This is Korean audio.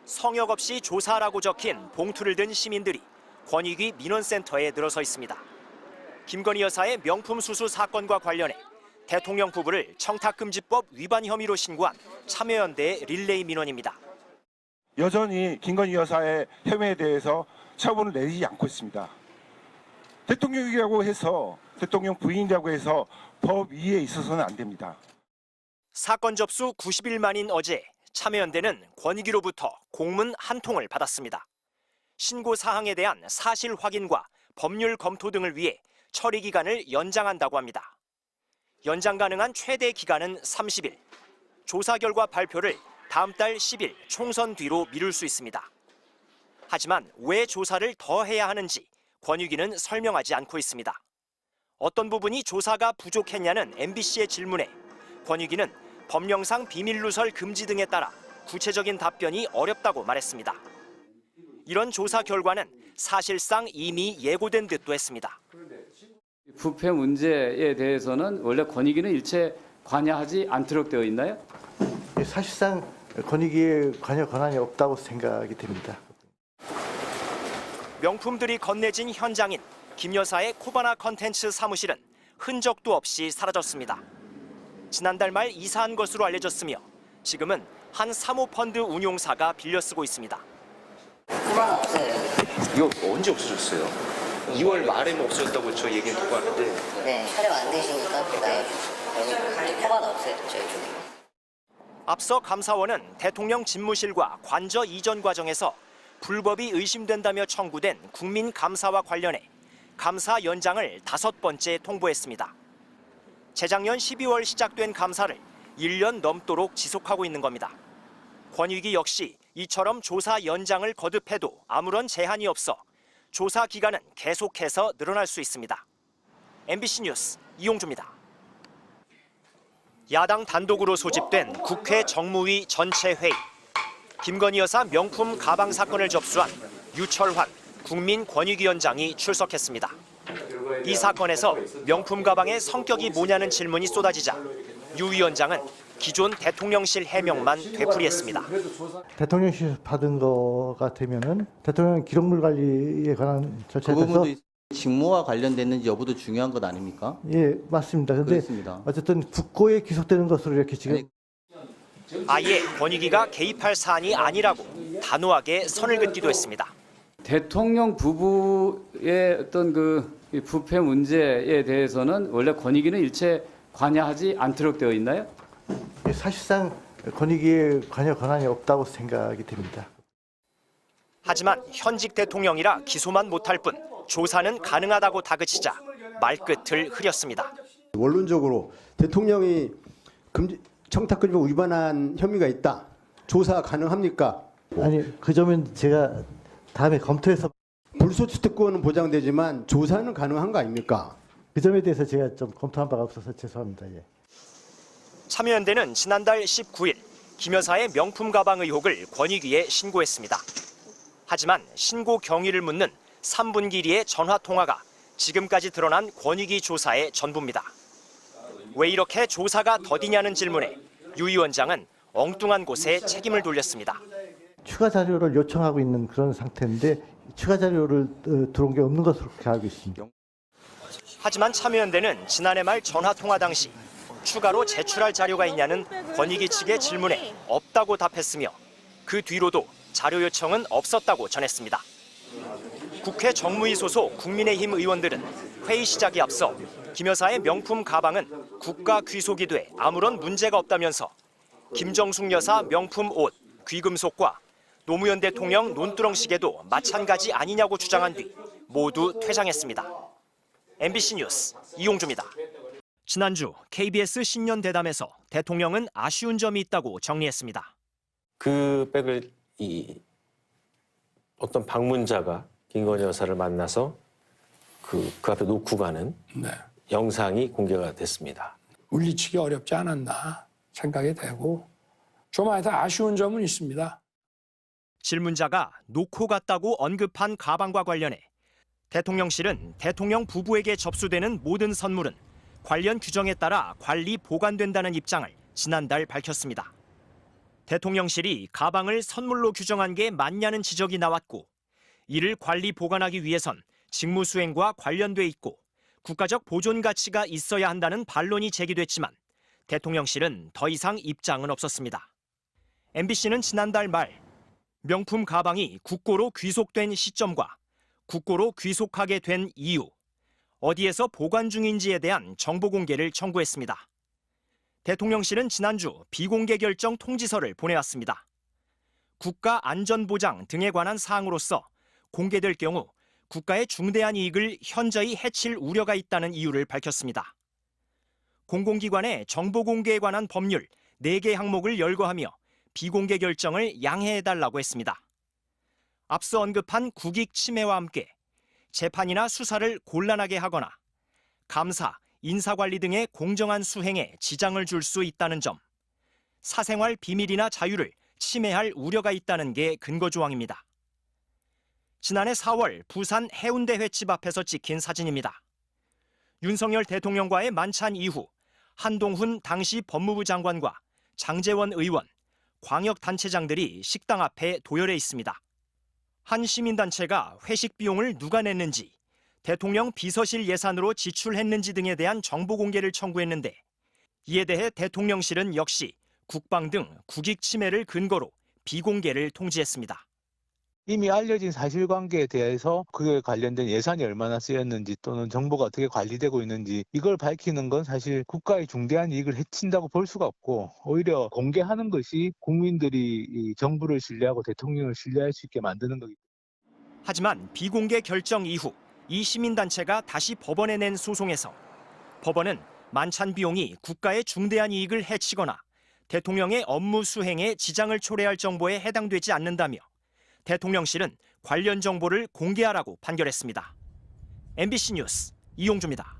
성역 없이 조사라고 적힌 봉투를 든 시민들이 권익위 민원센터에 늘어서 있습니다. 김건희 여사의 명품 수수 사건과 관련해 대통령 부부를 청탁금지법 위반 혐의로 신고한 참여연대의 릴레이 민원입니다. 여전히 김건희 여사의 혐의에 대해서 처분을 내리지 않고 있습니다. 대통령이라고 해서 대통령 부인이라고 해서 법 위에 있어서는 안 됩니다. 사건 접수 90일 만인 어제 참여연대는 권익위로부터 공문 한 통을 받았습니다. 신고 사항에 대한 사실 확인과 법률 검토 등을 위해 처리 기간을 연장한다고 합니다. 연장 가능한 최대 기간은 30일. 조사 결과 발표를 다음 달 10일 총선 뒤로 미룰 수 있습니다. 하지만 왜 조사를 더 해야 하는지 권익위는 설명하지 않고 있습니다. 어떤 부분이 조사가 부족했냐는 MBC의 질문에 권익위는 법령상 비밀 누설 금지 등에 따라 구체적인 답변이 어렵다고 말했습니다. 이런 조사 결과는 사실상 이미 예고된 듯도 했습니다. 부패 문제에 대해서는 원래 권익위는 일체 관여하지 않도록 되어 있나요? 사실상 권익위에 관여 권한이 없다고 생각이 됩니다. 명품들이 건네진 현장인 김 여사의 코바나 컨텐츠 사무실은 흔적도 없이 사라졌습니다. 지난달 말 이사한 것으로 알려졌으며 지금은 한 사모펀드 운용사가 빌려 쓰고 있습니다. 그만 없어요. 이거 언제 없어졌어요? 2월 말에 없어졌다고 저 얘기 듣고 왔는데. 네, 촬영 안 되시니까 여기 코바나 없어요, 저희 쪽에. 앞서 감사원은 대통령 집무실과 관저 이전 과정에서 불법이 의심된다며 청구된 국민감사와 관련해 감사 연장을 5번째 통보했습니다. 재작년 12월 시작된 감사를 1년 넘도록 지속하고 있는 겁니다. 권익위 역시 이처럼 조사 연장을 거듭해도 아무런 제한이 없어 조사 기간은 계속해서 늘어날 수 있습니다. MBC 뉴스 이용주입니다. 야당 단독으로 소집된 국회 정무위 전체 회의. 김건희 여사 명품 가방 사건을 접수한 유철환 국민권익위원장이 출석했습니다. 이 사건에서 명품 가방의 성격이 뭐냐는 질문이 쏟아지자 유 위원장은 기존 대통령실 해명만 되풀이했습니다. 대통령실 받은 거가 되면은 대통령 기록물 관리에 관한 절차에 그 따라서 부분도 직무와 관련됐는지 여부도 중요한 것 아닙니까? 예, 맞습니다. 그런데 어쨌든 국고에 기속되는 것으로 이렇게 지금 아예 권익위가 개입할 사안이 아니라고 단호하게 선을 긋기도 했습니다. 대통령 부부의 어떤 그 부패 문제에 대해서는 원래 권익위는 일체 관여하지 않도록 되어 있나요? 사실상 권익위에 관여 권한이 없다고 생각이 됩니다. 하지만 현직 대통령이라 기소만 못할 뿐 조사는 가능하다고 다그치자 말끝을 흐렸습니다. 원론적으로 대통령이 청탁금지법 위반한 혐의가 있다. 조사 가능합니까? 아니, 그 점은 제가 다음에 검토해서 불소추 특권은 보장되지만 조사는 가능한 거 아닙니까? 그 점에 대해서 제가 좀 검토한 바가 없어서 죄송합니다. 예. 참여연대는 지난달 19일 김 여사의 명품 가방 의혹을 권익위에 신고했습니다. 하지만 신고 경위를 묻는 3분기리의 전화 통화가 지금까지 드러난 권익위 조사의 전부입니다. 왜 이렇게 조사가 더디냐는 질문에 유 위원장은 엉뚱한 곳에 책임을 돌렸습니다. 추가 자료를 요청하고 있는 그런 상태인데 추가 자료를 들어온 게 없는 것으로 그렇게 알고 있습니다. 하지만 참여연대는 지난해 말 전화 통화 당시 추가로 제출할 자료가 있냐는 권익위 측의 질문에 없다고 답했으며 그 뒤로도 자료 요청은 없었다고 전했습니다. 국회 정무위 소속 국민의힘 의원들은 회의 시작에 앞서 김 여사의 명품 가방은 국가 귀속이 돼 아무런 문제가 없다면서 김정숙 여사 명품 옷, 귀금속과 노무현 대통령 논두렁 시계도 마찬가지 아니냐고 주장한 뒤 모두 퇴장했습니다. MBC 뉴스 이용주입니다. 지난주 KBS 신년 대담에서 대통령은 아쉬운 점이 있다고 정리했습니다. 그 백을 어떤 방문자가 김건희 여사를 만나서 그 앞에 놓고 가는 영상이 공개가 됐습니다. 물리치기 어렵지 않았나 생각이 되고 좀 아쉬운 점은 있습니다. 질문자가 놓고 갔다고 언급한 가방과 관련해 대통령실은 대통령 부부에게 접수되는 모든 선물은 관련 규정에 따라 관리 보관된다는 입장을 지난달 밝혔습니다. 대통령실이 가방을 선물로 규정한 게 맞냐는 지적이 나왔고 이를 관리 보관하기 위해선 직무 수행과 관련돼 있고 국가적 보존 가치가 있어야 한다는 반론이 제기됐지만 대통령실은 더 이상 입장은 없었습니다. MBC는 지난달 말 명품 가방이 국고로 귀속된 시점과 국고로 귀속하게 된 이유, 어디에서 보관 중인지에 대한 정보 공개를 청구했습니다. 대통령실은 지난주 비공개 결정 통지서를 보내왔습니다. 국가 안전보장 등에 관한 사항으로서 공개될 경우 국가의 중대한 이익을 현저히 해칠 우려가 있다는 이유를 밝혔습니다. 공공기관의 정보 공개에 관한 법률 4개 항목을 열거하며 비공개 결정을 양해해달라고 했습니다. 앞서 언급한 국익 침해와 함께 재판이나 수사를 곤란하게 하거나 감사, 인사관리 등의 공정한 수행에 지장을 줄 수 있다는 점, 사생활 비밀이나 자유를 침해할 우려가 있다는 게 근거 조항입니다. 지난해 4월 부산 해운대 횟집 앞에서 찍힌 사진입니다. 윤석열 대통령과의 만찬 이후 한동훈 당시 법무부 장관과 장제원 의원, 광역단체장들이 식당 앞에 도열해 있습니다. 한 시민단체가 회식 비용을 누가 냈는지, 대통령 비서실 예산으로 지출했는지 등에 대한 정보 공개를 청구했는데 이에 대해 대통령실은 역시 국방 등 국익 침해를 근거로 비공개를 통지했습니다. 이미 알려진 사실관계에 대해서 그에 관련된 예산이 얼마나 쓰였는지 또는 정보가 어떻게 관리되고 있는지 이걸 밝히는 건 사실 국가의 중대한 이익을 해친다고 볼 수가 없고 오히려 공개하는 것이 국민들이 이 정부를 신뢰하고 대통령을 신뢰할 수 있게 만드는 거기 때문에. 하지만 비공개 결정 이후 이 시민단체가 다시 법원에 낸 소송에서 법원은 만찬 비용이 국가의 중대한 이익을 해치거나 대통령의 업무 수행에 지장을 초래할 정보에 해당되지 않는다며 대통령실은 관련 정보를 공개하라고 판결했습니다. MBC 뉴스 이용주입니다.